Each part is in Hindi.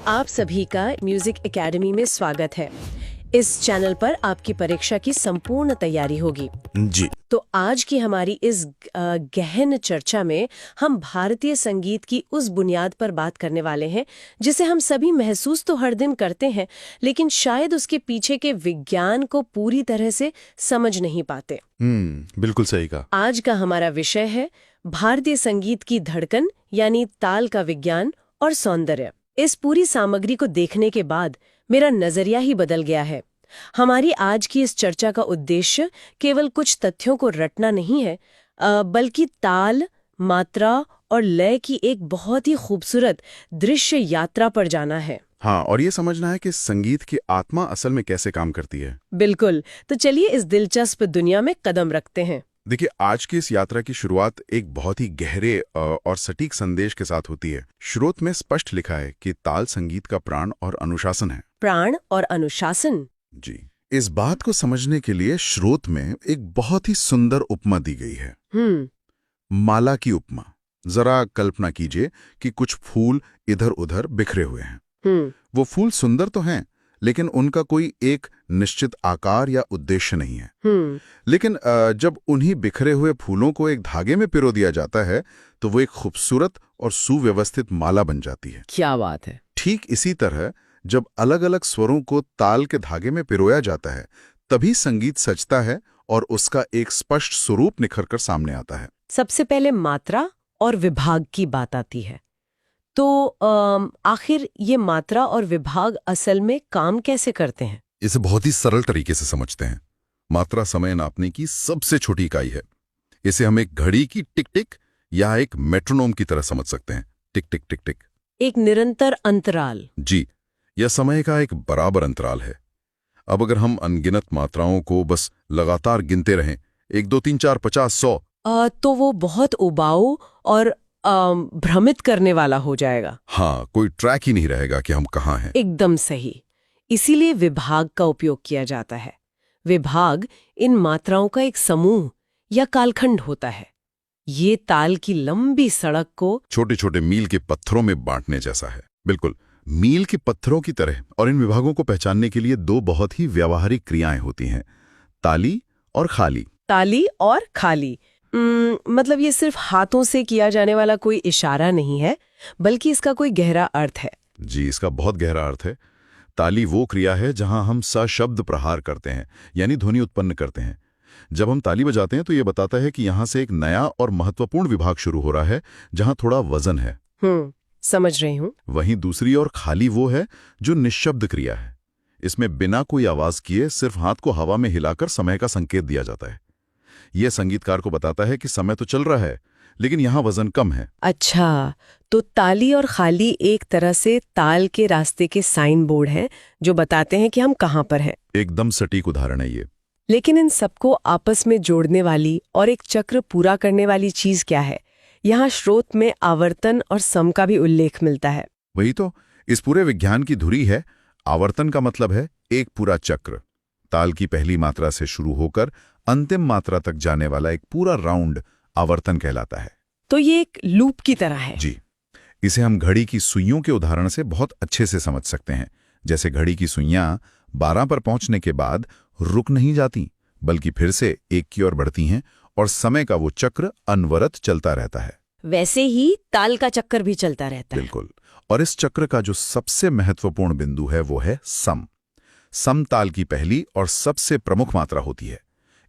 आप सभी का म्यूजिक एकेडमी में स्वागत है। इस चैनल पर आपकी परीक्षा की संपूर्ण तैयारी होगी जी। तो आज की हमारी इस गहन चर्चा में हम भारतीय संगीत की उस बुनियाद पर बात करने वाले हैं जिसे हम सभी महसूस तो हर दिन करते हैं, लेकिन शायद उसके पीछे के विज्ञान को पूरी तरह से समझ नहीं पाते। बिल्कुल सही कहा। आज का हमारा विषय है भारतीय संगीत की धड़कन, यानी ताल का विज्ञान और सौंदर्य। इस पूरी सामग्री को देखने के बाद मेरा नजरिया ही बदल गया है। हमारी आज की इस चर्चा का उद्देश्य केवल कुछ तथ्यों को रटना नहीं है, बल्कि ताल, मात्रा और लय की एक बहुत ही खूबसूरत दृश्य यात्रा पर जाना है। हाँ, और ये समझना है कि संगीत की आत्मा असल में कैसे काम करती है। बिल्कुल, तो चलिए इस दिलचस्प दुनिया में कदम रखते हैं। देखिए, आज की इस यात्रा की शुरुआत एक बहुत ही गहरे और सटीक संदेश के साथ होती है। स्रोत में स्पष्ट लिखा है कि ताल संगीत का प्राण और अनुशासन है। प्राण और अनुशासन? जी। इस बात को समझने के लिए स्रोत में एक बहुत ही सुंदर उपमा दी गई है। माला की उपमा। जरा कल्पना कीजिए कि कुछ फूल इधर उधर बिखरे हुए हैं। वो फूल सुंदर तो हैं, लेकिन उनका कोई एक निश्चित आकार या उद्देश्य नहीं है। लेकिन जब उन्हीं बिखरे हुए फूलों को एक धागे में पिरो दिया जाता है तो वो एक खूबसूरत और सुव्यवस्थित माला बन जाती है। क्या बात है! ठीक इसी तरह जब अलग अलग स्वरों को ताल के धागे में पिरोया जाता है, तभी संगीत सजता है और उसका एक स्पष्ट स्वरूप निखर कर सामने आता है। सबसे पहले मात्रा और विभाग की बात आती है। तो आखिर ये मात्रा और विभाग असल में काम कैसे करते हैं? इसे बहुत ही सरल तरीके से समझते हैं। मात्रा समय नापने की सबसे छोटी इकाई है। इसे हम एक घड़ी की टिक टिक या एक मेट्रोनोम की तरह समझ सकते हैं। टिक टिक टिक टिक, एक निरंतर अंतराल। जी, यह समय का एक बराबर अंतराल है। अब अगर हम अनगिनत मात्राओं को बस लगातार गिनते रहें, 1 2 3 4 50 100, तो वो बहुत उबाऊ और भ्रमित करने वाला हो जाएगा। हाँ, कोई ट्रैक ही नहीं रहेगा कि हम कहाँ हैं। एकदम सही। इसीलिए विभाग का उपयोग किया जाता है। विभाग इन मात्राओं का एक समूह या कालखंड होता है। ये ताल की लंबी सड़क को छोटे छोटे मील के पत्थरों में बांटने जैसा है। बिल्कुल, मील के पत्थरों की तरह। और इन विभागों को पहचानने के लिए 2 बहुत ही व्यावहारिक क्रियाएं होती हैं, ताली और खाली। ताली और खाली मतलब ये सिर्फ हाथों से किया जाने वाला कोई इशारा नहीं है, बल्कि इसका कोई गहरा अर्थ है। जी, इसका बहुत गहरा अर्थ है। ताली वो क्रिया है जहां हम सशब्द प्रहार करते हैं, यानी ध्वनि उत्पन्न करते हैं। जब हम ताली बजाते हैं तो ये बताता है कि यहां से एक नया और महत्वपूर्ण विभाग शुरू हो रहा है, जहां थोड़ा वजन है। समझ रही हूँ। वहीं दूसरी और खाली वो है जो निःशब्द क्रिया है। इसमें बिना कोई आवाज किए सिर्फ हाथ को हवा में हिलाकर समय का संकेत दिया जाता है। यह संगीतकार को बताता है कि समय तो चल रहा है, लेकिन यहाँ वजन कम है। अच्छा, तो ताली और खाली एक तरह से ताल के रास्ते के साइन बोर्ड हैं जो बताते हैं कि हम कहाँ पर हैं। एकदम सटीक उदाहरण है ये। लेकिन इन सबको आपस में जोड़ने वाली और एक चक्र पूरा करने वाली चीज क्या है? यहाँ स्रोत में आवर्तन और सम का भी उल्लेख मिलता है। वही तो इस पूरे विज्ञान की धुरी है। आवर्तन का मतलब है एक पूरा चक्र। ताल की पहली मात्रा से शुरू होकर अंतिम मात्रा तक जाने वाला एक पूरा राउंड आवर्तन कहलाता है। तो ये एक लूप की तरह है। जी, इसे हम घड़ी की सुइयों के उदाहरण से बहुत अच्छे से समझ सकते हैं। जैसे घड़ी की सुइयां 12 पर पहुंचने के बाद रुक नहीं जाती, बल्कि फिर से 1 की ओर बढ़ती हैं और समय का वो चक्र अनवरत चलता रहता है। वैसे ही ताल का चक्कर भी चलता रहता है। बिल्कुल। और इस चक्र का जो सबसे महत्वपूर्ण बिंदु है वो है सम। सम ताल की पहली और सबसे प्रमुख मात्रा होती है।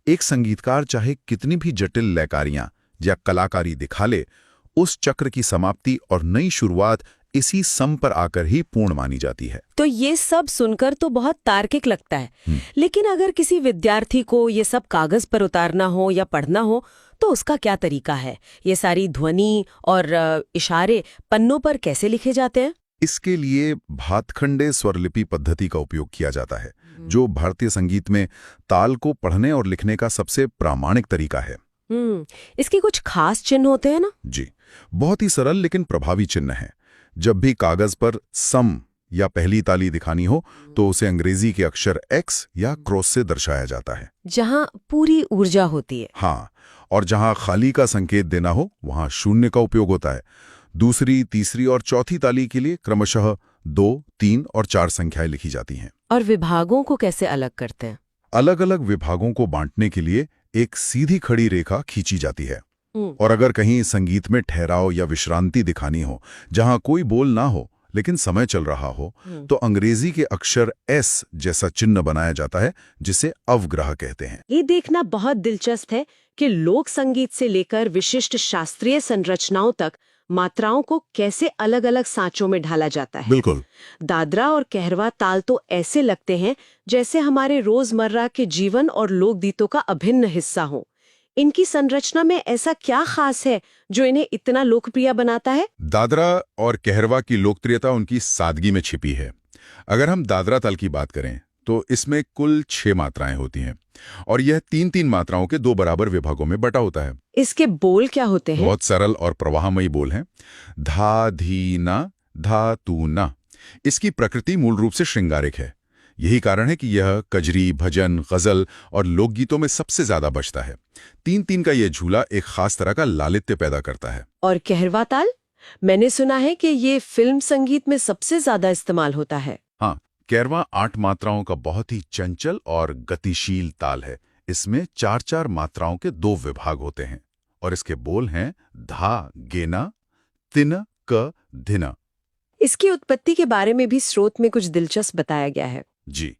एक संगीतकार चाहे कितनी भी जटिल लयकारियां या कलाकारी दिखा ले, उस चक्र की समाप्ति और नई शुरुआत इसी सम पर आकर ही पूर्ण मानी जाती है। तो ये सब सुनकर तो बहुत तार्किक लगता है, लेकिन अगर किसी विद्यार्थी को ये सब कागज पर उतारना हो या पढ़ना हो तो उसका क्या तरीका है? ये सारी ध्वनि और इशारे पन्नों पर कैसे लिखे जाते हैं? इसके लिए भातखंडे स्वरलिपि पद्धति का उपयोग किया जाता है, जो भारतीय संगीत में ताल को पढ़ने और लिखने का सबसे प्रामाणिक तरीका है। इसके कुछ खास चिन्ह होते हैं ना? जी, बहुत ही सरल लेकिन प्रभावी चिन्ह है। जब भी कागज पर सम या पहली ताली दिखानी हो तो उसे अंग्रेजी के अक्षर X या क्रॉस से दर्शाया जाता है, जहां पूरी ऊर्जा होती है। हाँ, और जहां खाली का संकेत देना हो वहां शून्य का उपयोग होता है। दूसरी, तीसरी और चौथी ताली के लिए क्रमशः 2, 3 और 4 संख्याएं लिखी जाती हैं। और विभागों को कैसे अलग करते हैं? अलग अलग विभागों को बांटने के लिए एक सीधी खड़ी रेखा खींची जाती है। और अगर कहीं संगीत में ठहराव या विश्रांति दिखानी हो, जहां कोई बोल ना हो लेकिन समय चल रहा हो, तो अंग्रेजी के अक्षर एस जैसा चिन्ह बनाया जाता है, जिसे अवग्रह कहते हैं। ये देखना बहुत दिलचस्प है कि लोक संगीत से लेकर विशिष्ट शास्त्रीय संरचनाओं तक मात्राओं को कैसे अलग अलग सांचों में ढाला जाता है। बिल्कुल। दादरा और कहरवा ताल तो ऐसे लगते हैं जैसे हमारे रोजमर्रा के जीवन और लोकगीतों का अभिन्न हिस्सा हो। इनकी संरचना में ऐसा क्या खास है जो इन्हें इतना लोकप्रिय बनाता है? दादरा और कहरवा की लोकप्रियता उनकी सादगी में छिपी है। अगर हम दादरा ताल की बात करें तो इसमें कुल 6 मात्राएं होती हैं और यह 3-3 मात्राओं के 2 बराबर विभागों में बटा होता है। इसके बोल क्या होते हैं? बहुत सरल और प्रवाहमयी बोल हैं। धा धी ना, धा तू ना। इसकी प्रकृति मूल रूप से श्रृंगारिक है। यही कारण है कि यह कजरी, भजन, गजल और लोकगीतों में सबसे ज्यादा बजता है। 3-3 का यह झूला एक खास तरह का लालित्य पैदा करता है। और कहरवा ताल? मैंने सुना है कि ये फिल्म संगीत में सबसे ज्यादा इस्तेमाल होता है। हाँ, कहरवा 8 मात्राओं का बहुत ही चंचल और गतिशील ताल है। इसमें 4-4 मात्राओं के 2 विभाग होते हैं और इसके बोल हैं धा गेना, तिन क धिना। इसकी उत्पत्ति के बारे में भी स्रोत में कुछ दिलचस्प बताया गया है। जी,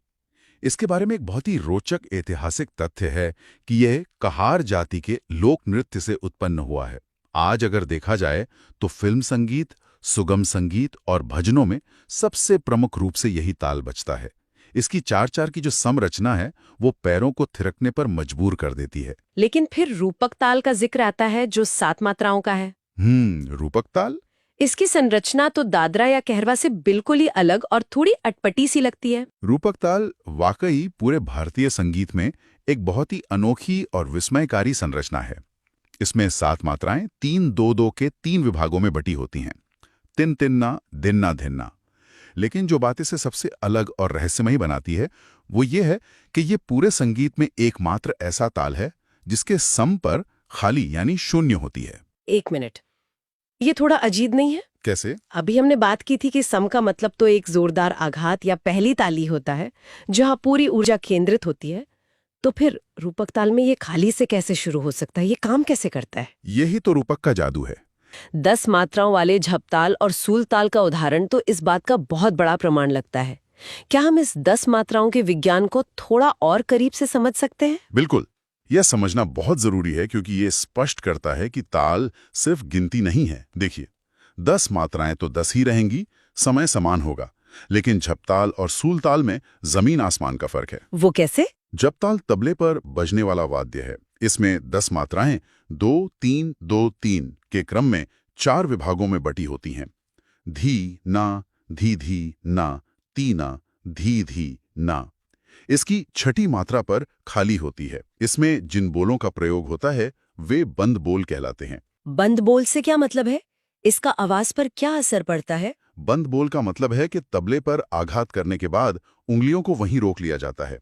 इसके बारे में एक बहुत ही रोचक ऐतिहासिक तथ्य है कि यह कहार जाति के लोक नृत्य से उत्पन्न हुआ है। आज अगर देखा जाए तो फिल्म संगीत, सुगम संगीत और भजनों में सबसे प्रमुख रूप से यही ताल बजता है। इसकी 4-4 की जो संरचना है वो पैरों को थिरकने पर मजबूर कर देती है। लेकिन फिर रूपक ताल का जिक्र आता है जो 7 मात्राओं का है। रूपक ताल? इसकी संरचना तो दादरा या कहरवा से बिल्कुल ही अलग और थोड़ी अटपटी सी लगती है। रूपक ताल वाकई पूरे भारतीय संगीत में एक बहुत ही अनोखी और विस्मयकारी संरचना है। इसमें 7 मात्राएं 3-2-2 के 3 विभागों में बटी होती हैं। तिन तिन्ना, धिन्ना धिन्ना। लेकिन जो बात इसे सबसे अलग और रहस्यमयी बनाती है वो ये है कि ये पूरे संगीत में एकमात्र ऐसा ताल है जिसके सम पर खाली यानी शून्य होती है। 1 मिनट, ये थोड़ा अजीब नहीं है? कैसे? अभी हमने बात की थी कि सम का मतलब तो एक जोरदार आघात या पहली ताली होता है जहां पूरी ऊर्जा केंद्रित होती है। तो फिर रूपक ताल में ये खाली से कैसे शुरू हो सकता है? ये काम कैसे करता है? यही तो रूपक का जादू है। 10 मात्राओं वाले झपताल और सूल ताल का उदाहरण तो इस बात का बहुत बड़ा प्रमाण लगता है। क्या हम इस 10 मात्राओं के विज्ञान को थोड़ा और करीब से समझ सकते हैं? बिल्कुल। यह समझना बहुत जरूरी है क्योंकि ये स्पष्ट करता है कि ताल सिर्फ गिनती नहीं है। देखिए, 10 मात्राएं तो 10 ही रहेंगी, समय समान होगा, लेकिन झपताल और सूल ताल में जमीन आसमान का फर्क है। वो कैसे? झपताल तबले पर बजने वाला वाद्य है। इसमें 10 मात्राएं 2-3-2-3 के क्रम में 4 विभागों में बटी होती हैं। धी ना, धी धी ना, तीना, धी धी ना। इसकी छठी मात्रा पर खाली होती है। इसमें जिन बोलों का प्रयोग होता है वे बंद बोल कहलाते हैं। बंद बोल से क्या मतलब है? इसका आवाज पर क्या असर पड़ता है? बंद बोल का मतलब है कि तबले पर आघात करने के बाद उंगलियों को वहीं रोक लिया जाता है।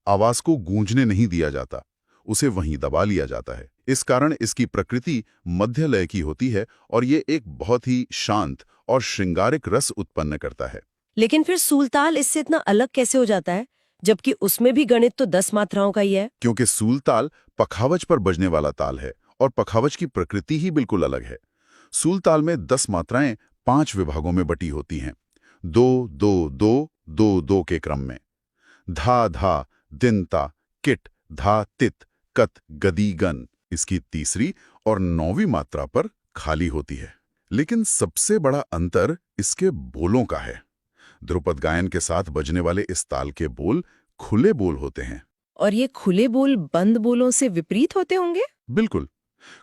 आवाज को गूंजने नहीं दिया जाता, उसे वहीं दबा लिया जाता है। इस कारण इसकी प्रकृति मध्य लय की होती है और ये एक बहुत ही शांत और श्रृंगारिक रस उत्पन्न करता है। लेकिन फिर सूलताल इससे इतना अलग कैसे हो जाता है, जबकि उसमें भी गणित तो 10 मात्राओं का ही है? क्योंकि सूलताल पखावज पर बजने वाला ताल है और पखावज की प्रकृति ही बिल्कुल अलग है। सूलताल में 10 मात्राएं 5 विभागों में बटी होती हैं, 2-2-2-2-2 के क्रम में। धा धा, दिनता, किट, धा तित, कत, गदी गन। इसकी तीसरी और 9वीं मात्रा पर खाली होती है। लेकिन सबसे बड़ा अंतर इसके बोलों का है। ध्रुपद गायन के साथ बजने वाले इस ताल के बोल खुले बोल होते हैं। और ये खुले बोल बंद बोलों से विपरीत होते होंगे? बिल्कुल।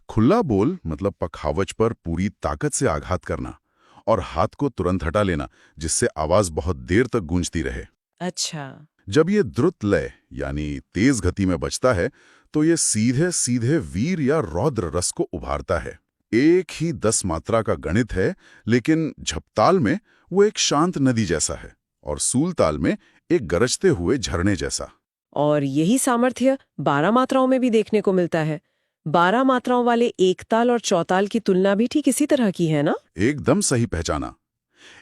खुला बोल मतलब पखावज पर पूरी ताकत से आघात करना और हाथ को तुरंत हटा लेना, जिससे आवाज बहुत देर तक गूंजती रहे। अच्छा। जब ये द्रुत लय यानी तेज गति में बजता है तो ये सीधे सीधे वीर या रौद्र रस को उभारता है। एक ही 10 मात्रा का गणित है, लेकिन झपताल में वो एक शांत नदी जैसा है और सूलताल में एक गरजते हुए झरने जैसा। और यही सामर्थ्य 12 मात्राओं में भी देखने को मिलता है। 12 मात्राओं वाले एकताल और चौताल की तुलना भी ठीक इसी तरह की है ना? एकदम सही पहचाना।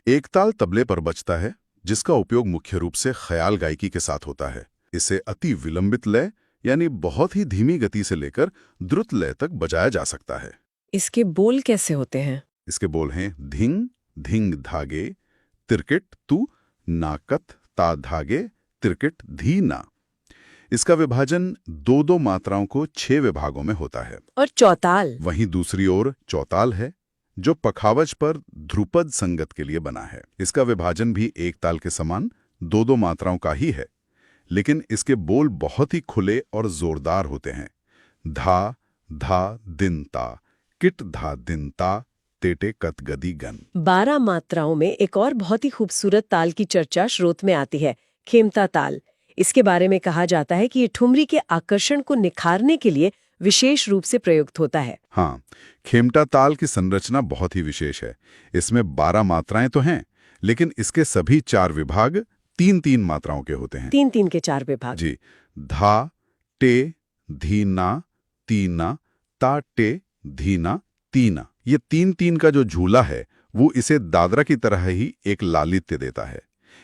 एक ताल तबले पर बजता है, जिसका उपयोग मुख्य रूप से ख्याल गायकी के साथ होता है। इसे अति विलंबित लय यानी बहुत ही धीमी गति से लेकर द्रुत लय तक बजाया जा सकता है। इसके बोल कैसे होते हैं? इसके बोल हैं धिंग धिंग धागे तिरकिट तू नाकत ता धागे तिरकिट धी ना। इसका विभाजन दो दो मात्राओं को 6 विभागों में होता है। और चौताल? वहीं दूसरी ओर चौताल है, जो पखावज पर ध्रुपद संगत के लिए बना है। इसका विभाजन भी एक ताल के समान दो दो मात्राओं का ही है, लेकिन इसके बोल बहुत ही खुले और जोरदार होते हैं। धा धा दिन ता किट धा दिन ता तेटे कत गदी गन। 12 मात्राओं में एक और बहुत ही खूबसूरत ताल की चर्चा श्रोत में आती है, खेमता ताल। इसके बारे में कहा जाता है कि ये ठुमरी के आकर्षण को निखारने के लिए विशेष रूप से प्रयुक्त होता है। हाँ, खेमटा ताल की संरचना बहुत ही विशेष है। इसमें 12 मात्राएं तो हैं, लेकिन इसके सभी 4 विभाग 3-3 मात्राओं के होते हैं। 3-3 के 4 विभाग? जी। धा टे धीना तीना ता टे धीना तीना। ये 3-3 का जो झूला है वो इसे दादरा की तरह ही एक लालित्य देता है।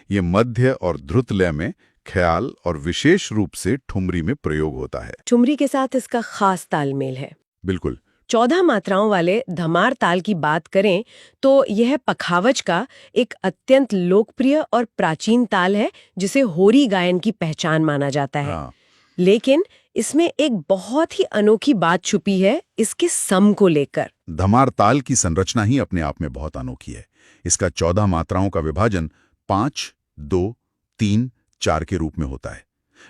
ये मध्य और द्रुत लय में ख्याल और विशेष रूप से ठुमरी में प्रयोग होता है। ठुमरी के साथ इसका खास तालमेल है। बिल्कुल। 14 मात्राओं वाले धमार ताल की बात करें तो यह पखावज का एक अत्यंत लोकप्रिय और प्राचीन ताल है, जिसे होरी गायन की पहचान माना जाता है। हाँ। लेकिन इसमें एक बहुत ही अनोखी बात छुपी है इसके सम को लेकर। धमार ताल की संरचना ही अपने आप में बहुत अनोखी है। इसका 14 मात्राओं का विभाजन 5, 2, 3, 4 के रूप में होता है।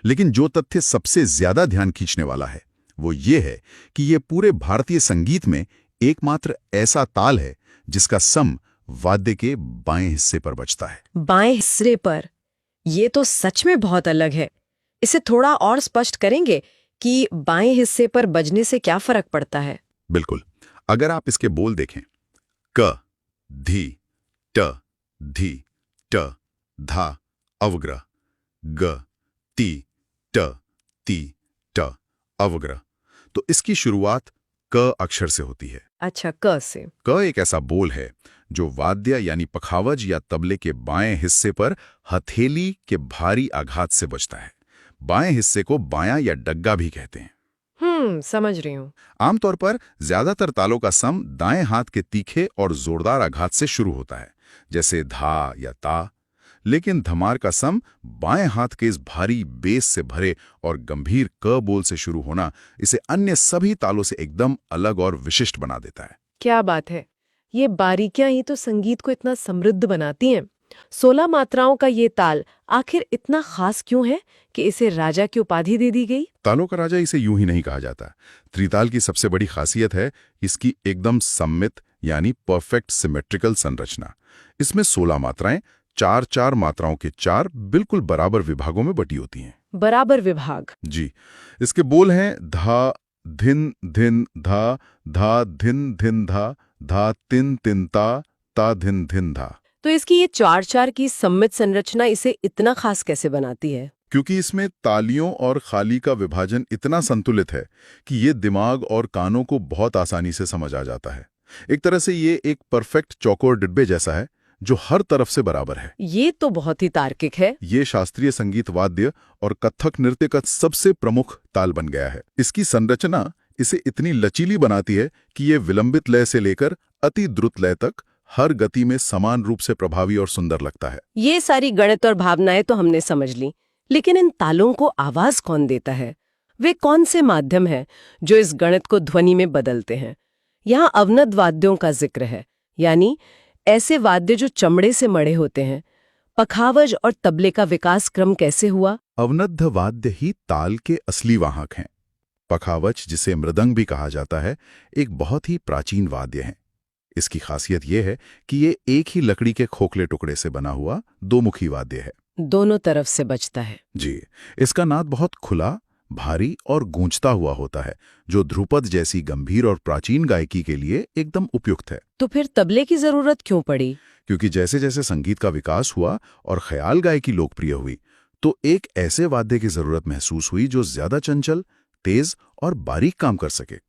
लेकिन जो तथ्य सबसे ज्यादा ध्यान खींचने वाला है वो ये है कि ये पूरे भारतीय संगीत में एकमात्र ऐसा ताल है जिसका सम वाद्य के बाएं हिस्से पर बजता है। बाएं हिस्से पर? ये तो सच में बहुत अलग है। इसे थोड़ा और स्पष्ट करेंगे कि बाएं हिस्से पर बजने से क्या फर्क पड़ता है? बिल्कुल। अगर आप इसके बोल देखें, क धी ट धी ट धा अवग्रह ग ती ट ती ट अवग्रह, तो इसकी शुरुआत क अक्षर से होती है। अच्छा, क से। क एक ऐसा बोल है जो वाद्य यानी पखावज या तबले के बाएं हिस्से पर हथेली के भारी आघात से बजता है। बाएं हिस्से को बायां या डग्गा भी कहते हैं। समझ रही हूँ। आमतौर पर ज्यादातर तालों का सम दाएं हाथ के तीखे और जोरदार आघात से शुरू होता है, जैसे धा या ता। लेकिन धमार का सम बाएं हाथ के इस भारी बेस से भरे और गंभीर क बोल से शुरू होना इसे अन्य सभी तालों से एकदम अलग और विशिष्ट बना देता है। क्या बात है! ये बारीकियां ही तो संगीत को इतना समृद्ध बनाती हैं। 16 मात्राओं का ये ताल आखिर इतना खास क्यों है कि इसे राजा की उपाधि दे दी गई? तालों का राजा इसे यूं ही नहीं कहा जाता। त्रिताल की सबसे बड़ी खासियत है इसकी एकदम सममित यानी परफेक्ट सिमेट्रिकल संरचना। इसमें 16 मात्राएं 4-4 मात्राओं के 4 बिल्कुल बराबर विभागों में बटी होती हैं। बराबर विभाग? जी। इसके बोल हैं धा धिन धिन धा धा धिन धिन धा धा तिन तिन ता धिन धिन धा। तो इसकी ये 4-4 की सम्मित संरचना इसे इतना खास कैसे बनाती है? क्योंकि इसमें तालियों और खाली का विभाजन इतना संतुलित है कि ये दिमाग और कानों को बहुत आसानी से समझ आ जाता है। एक तरह से ये एक परफेक्ट चौकोर डिब्बे जैसा है जो हर तरफ से बराबर है। ये तो बहुत ही तार्किक है। ये शास्त्रीय संगीत वाद्य और कथक नृत्य का सबसे प्रमुख ताल बन गया है। इसकी संरचना इसे इतनी लचीली बनाती है कि ये विलंबित लय से लेकर अति द्रुत लय तक हर गति में समान रूप से प्रभावी और सुंदर लगता है। ये सारी गणित और भावनाएं तो हमने समझ ली, लेकिन इन तालों को आवाज कौन देता है? वे कौन से माध्यम हैं जो इस गणित को ध्वनि में बदलते हैं? यहाँ अवनद वाद्यों का जिक्र है, यानी ऐसे वाद्य जो चमड़े से मढ़े होते हैं। पखावज और तबले का विकास क्रम कैसे हुआ? अवनद्ध वाद्य ही ताल के असली वाहक हैं। पखावज, जिसे मृदंग भी कहा जाता है, एक बहुत ही प्राचीन वाद्य है। इसकी खासियत यह है कि ये एक ही लकड़ी के खोखले टुकड़े से बना हुआ दोमुखी वाद्य है। दोनों तरफ से बजता है। जी। इसका नाद बहुत खुला, भारी और गूंजता हुआ होता है, जो ध्रुपद जैसी गंभीर और प्राचीन गायकी के लिए एकदम उपयुक्त है। तो फिर तबले की जरूरत क्यों पड़ी? क्योंकि जैसे जैसे संगीत का विकास हुआ और ख्याल गायकी लोकप्रिय हुई, तो एक ऐसे वाद्य की जरूरत महसूस हुई जो ज्यादा चंचल, तेज और बारीक काम कर सके।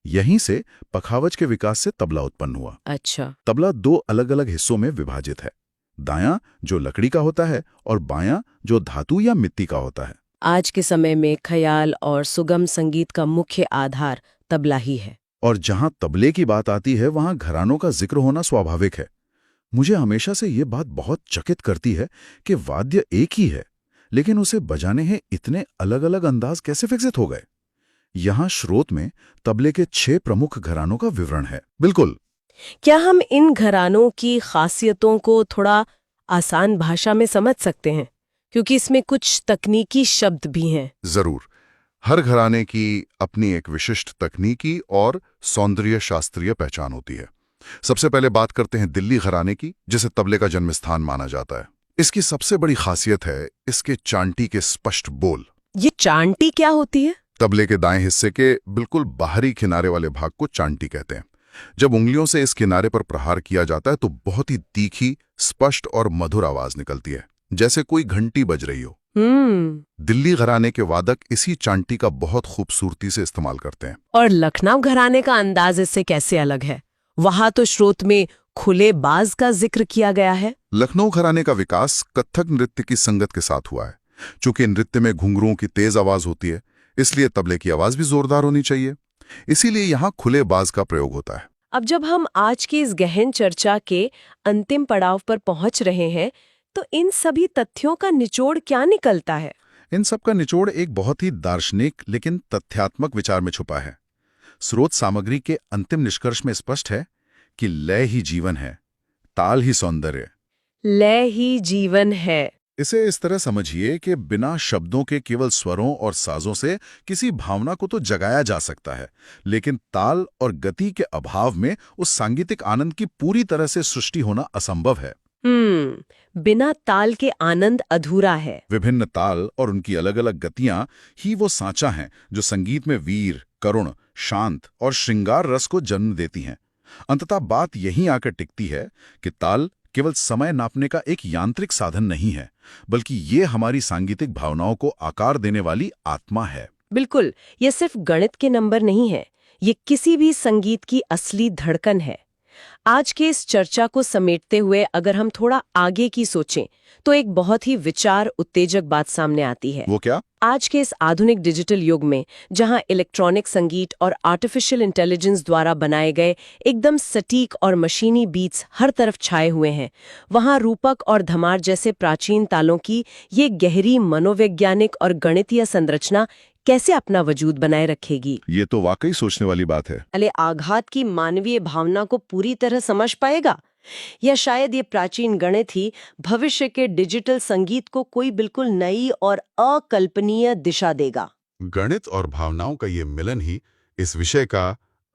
यहीं से पखावज के विकास से तबला उत्पन्न हुआ। अच्छा। तबला दो अलग अलग हिस्सों में विभाजित है, दायां जो लकड़ी का होता है और बायां जो धातु या मिट्टी का होता है। आज के समय में ख्याल और सुगम संगीत का मुख्य आधार तबला ही है। और जहां तबले की बात आती है वहां घरानों का जिक्र होना स्वाभाविक है। मुझे हमेशा से ये बात बहुत चकित करती है कि वाद्य एक ही है, लेकिन उसे बजाने हैं इतने अलग अलग अंदाज कैसे विकसित हो गए। यहां स्रोत में तबले के 6 प्रमुख घरानों का विवरण है। बिल्कुल। क्या हम इन घरानों की खासियतों को थोड़ा आसान भाषा में समझ सकते हैं, क्योंकि इसमें कुछ तकनीकी शब्द भी हैं। जरूर। हर घराने की अपनी एक विशिष्ट तकनीकी और सौंदर्य शास्त्रीय पहचान होती है। सबसे पहले बात करते हैं दिल्ली घराने की, जिसे तबले का जन्म स्थान माना जाता है। इसकी सबसे बड़ी खासियत है इसके चांटी के स्पष्ट बोल। ये चांटी क्या होती है? तबले के दाएं हिस्से के बिल्कुल बाहरी किनारे वाले भाग को चांटी कहते हैं। जब उंगलियों से इस किनारे पर प्रहार किया जाता है तो बहुत ही तीखी, स्पष्ट और मधुर आवाज निकलती है, जैसे कोई घंटी बज रही हो। दिल्ली घराने के वादक इसी चांटी का बहुत खूबसूरती से इस्तेमाल करते हैं। और लखनऊ घराने का अंदाज इससे कैसे अलग है? वहां तो स्रोत में खुले बाज का जिक्र किया गया है। लखनऊ घराने का विकास कथक नृत्य की संगत के साथ हुआ है। चूंकि नृत्य में घुंघरुओं की तेज आवाज होती है, इसलिए तबले की आवाज भी जोरदार होनी चाहिए। इसीलिए यहाँ खुले बाज का प्रयोग होता है। अब जब हम आज की इस गहन चर्चा के अंतिम पड़ाव पर पहुंच रहे हैं, तो इन सभी तथ्यों का निचोड़ क्या निकलता है? इन सब का निचोड़ एक बहुत ही दार्शनिक लेकिन तथ्यात्मक विचार में छुपा है। स्रोत सामग्री के अंतिम निष्कर्ष में स्पष्ट है कि लय ही जीवन है, ताल ही सौंदर्य। लय ही जीवन है। इसे इस तरह समझिए कि बिना शब्दों के केवल स्वरों और साजों से किसी भावना को तो जगाया जा सकता है, लेकिन ताल और गति के अभाव में उस सांगीतिक आनंद की पूरी तरह से सृष्टि होना असंभव है। बिना ताल के आनंद अधूरा है। विभिन्न ताल और उनकी अलग अलग गतियां ही वो सांचा हैं जो संगीत में वीर, करुण, शांत और श्रृंगार रस को जन्म देती हैं। अंततः बात यहीं आकर टिकती है कि ताल केवल समय नापने का एक यांत्रिक साधन नहीं है, बल्कि ये हमारी सांगीतिक भावनाओं को आकार देने वाली आत्मा है। बिल्कुल, ये सिर्फ गणित के नंबर नहीं है, ये किसी भी संगीत की असली धड़कन है। आज के इस चर्चा को समेटते हुए अगर हम थोड़ा आगे की सोचें, तो एक बहुत ही विचार उत्तेजक बात सामने आती है। वो क्या? आज के इस आधुनिक डिजिटल युग में, जहां इलेक्ट्रॉनिक संगीत और आर्टिफिशियल इंटेलिजेंस द्वारा बनाए गए एकदम सटीक और मशीनी बीट्स हर तरफ छाए हुए हैं, वहां रूपक और धमार जैसे प्राचीन तालों की ये गहरी मनोवैज्ञानिक और गणितीय संरचना कैसे अपना वजूद बनाए रखेगी? ये तो वाकई सोचने वाली बात है। अले आघात की मानवीय भावना को पूरी तरह समझ पाएगा, या शायद ये प्राचीन गणित ही भविष्य के डिजिटल संगीत को कोई बिल्कुल नई और अकल्पनीय दिशा देगा। गणित और भावनाओं का ये मिलन ही इस विषय का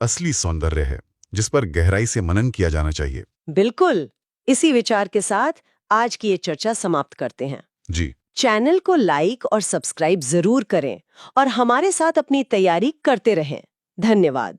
असली सौंदर्य है, जिस पर गहराई से मनन किया जाना चाहिए। बिल्कुल। इसी विचार के साथ आज की ये चर्चा समाप्त करते हैं। जी। चैनल को लाइक और सब्सक्राइब जरूर करें और हमारे साथ अपनी तैयारी करते रहें। धन्यवाद।